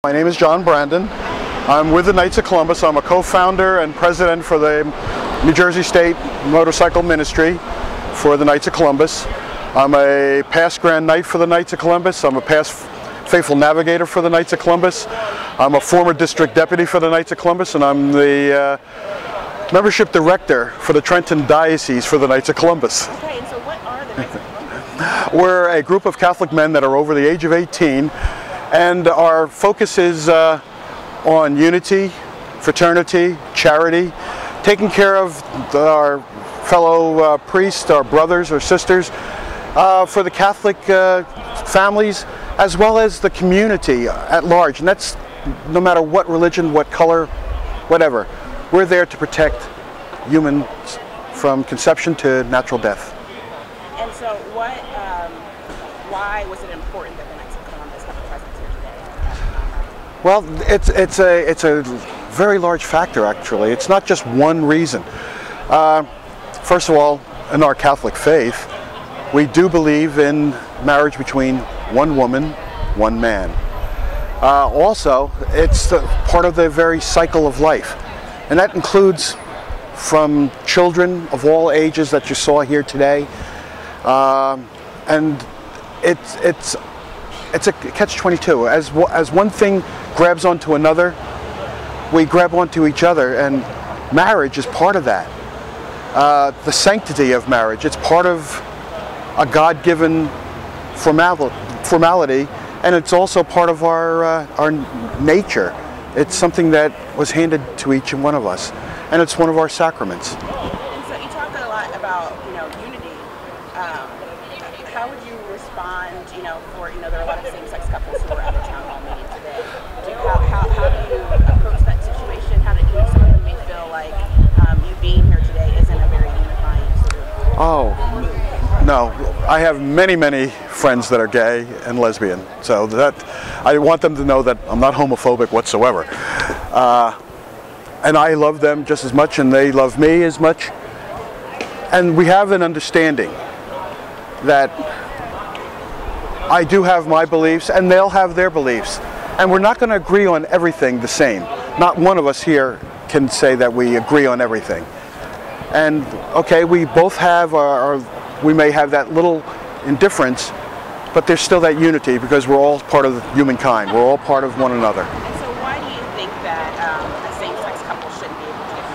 My name is John Brandon. I'm with the Knights of Columbus. I'm a co-founder and president for the New Jersey State Motorcycle Ministry for the Knights of Columbus. I'm a past Grand Knight for the Knights of Columbus. I'm a past Faithful Navigator for the Knights of Columbus. I'm a former District Deputy for the Knights of Columbus, and I'm the Membership Director for the Trenton Diocese for the Knights of Columbus. Okay, and so what are the Knights of Columbus? We're a group of Catholic men that are over the age of 18, and our focus is on unity, fraternity, charity, taking care of our fellow priests, our brothers or sisters, for the Catholic families, as well as the community at large. And that's no matter what religion, what color, whatever. We're there to protect humans from conception to natural death. And so why was it important that the Knights of Columbus have a presence here today? Well, it's a very large factor, actually. It's not just one reason. First of all, in our Catholic faith, we do believe in marriage between one woman, one man. Also, it's part of the very cycle of life. And that includes from children of all ages that you saw here today. And it's a catch-22. As one thing grabs onto another, we grab onto each other, and marriage is part of that. The sanctity of marriage, it's part of a God-given formality, and it's also part of our nature. It's something that was handed to each and one of us, and it's one of our sacraments. And so you talked a lot about, unity. How would you respond, for, there are a lot of same-sex couples who are at the town hall meeting today. How do you approach that situation? How do some of them may feel like you being here today isn't a very unifying sort of move? No, I have many friends that are gay and lesbian, so that I want them to know that I'm not homophobic whatsoever. And I love them just as much, and they love me as much. And we have an understanding that I do have my beliefs, and they'll have their beliefs. And we're not going to agree on everything the same. Not one of us here can say that we agree on everything. And okay, we both have we may have that little indifference, but there's still that unity because we're all part of humankind. We're all part of one another. And so why do you think that a same-sex couple shouldn't be able to get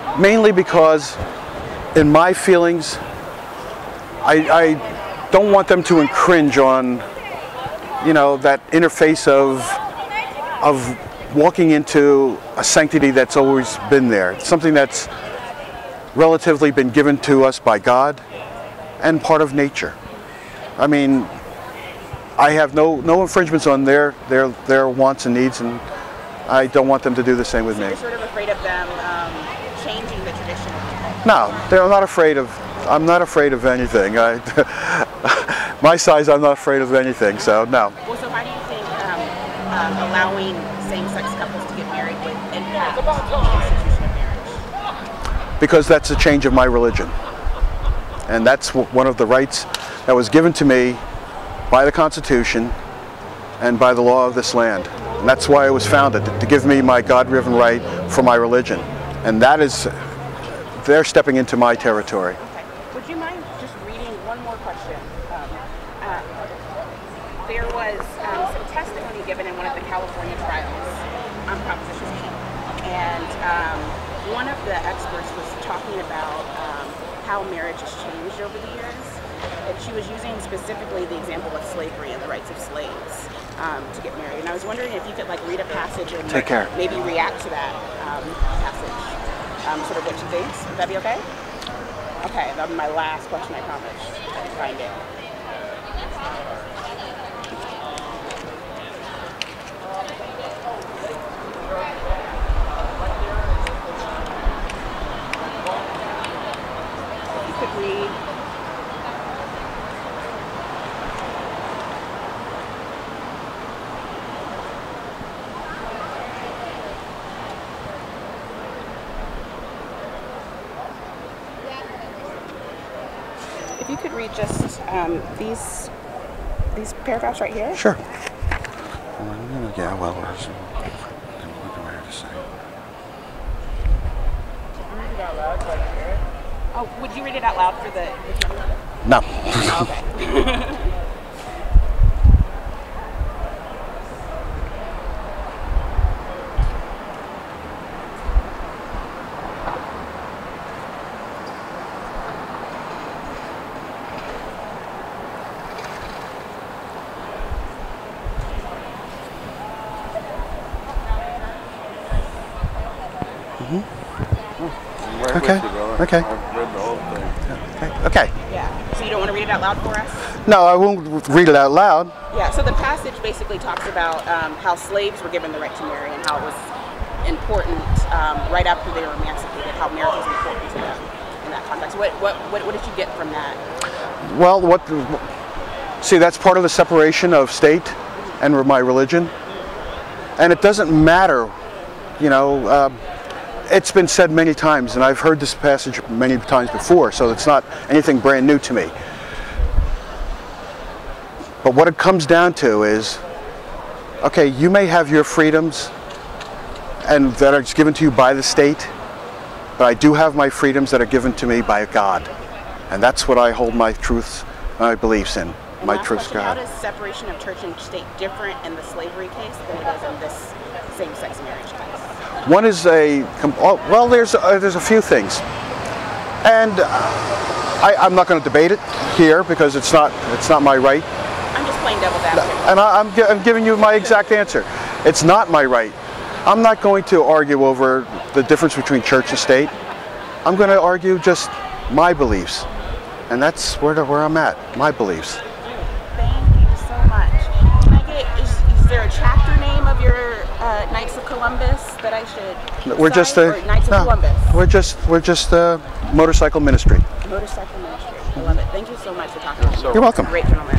married? Mainly because, in my feelings, I don't want them to infringe on, that interface of walking into a sanctity that's always been there. It's something that's relatively been given to us by God and part of nature. I mean, I have no infringements on their wants and needs, and I don't want them to do the same with me. You're sort of afraid of them changing the tradition? No, I'm not afraid of. I'm not afraid of anything. My size, I'm not afraid of anything. So no. Well, so how do you think allowing same-sex couples to get married would impact the institution of marriage? Because that's a change of my religion, and that's one of the rights that was given to me by the Constitution and by the law of this land. And that's why it was founded, to give me my God-given right for my religion. And that is, they're stepping into my territory. Okay. Would you mind just reading one more question? There was some testimony given in one of the California trials on Proposition 8, and one of the experts was talking about how marriage has changed over the years, and she was using specifically the example of slavery and the rights of slaves to get married. And I was wondering if you could read a passage and maybe react to that passage, sort of what she thinks. Would that be okay? Okay, that'll be my last question, I promise. I can find it. You could read. If you could read just these these paragraphs right here? Sure. Yeah, well, what do I have to say? Oh, would you read it out loud for the camera? No. Okay. Okay. Okay. I've read the whole thing. Okay. Yeah. So you don't want to read it out loud for us? No, I won't read it out loud. Yeah. So the passage basically talks about how slaves were given the right to marry and how it was important right after they were emancipated, how marriage was important to them in that context. What did you get from that? Well, see, that's part of the separation of state and my religion. And it doesn't matter, you know, it's been said many times, and I've heard this passage many times before, so it's not anything brand new to me. But what it comes down to is, okay, you may have your freedoms and that are given to you by the state, but I do have my freedoms that are given to me by God. And that's what I hold my truths, my beliefs in. And my last truths, question, God. how does separation of church and state different in the slavery case than it is in this same-sex marriage case? One is well, there's a few things, and I'm not going to debate it here because it's not my right. I'm just playing devil's advocate. And I'm giving you my exact answer. It's not my right. I'm not going to argue over the difference between church and state. I'm going to argue just my beliefs, and that's where I'm at. My beliefs. Thank you so much. Can I get, is there a chapter name of your Knights of Columbus that I should We're just Knights of Columbus? We're just a motorcycle ministry. Motorcycle ministry. I love it. Thank you so much for talking to me. You're welcome. Great gentleman.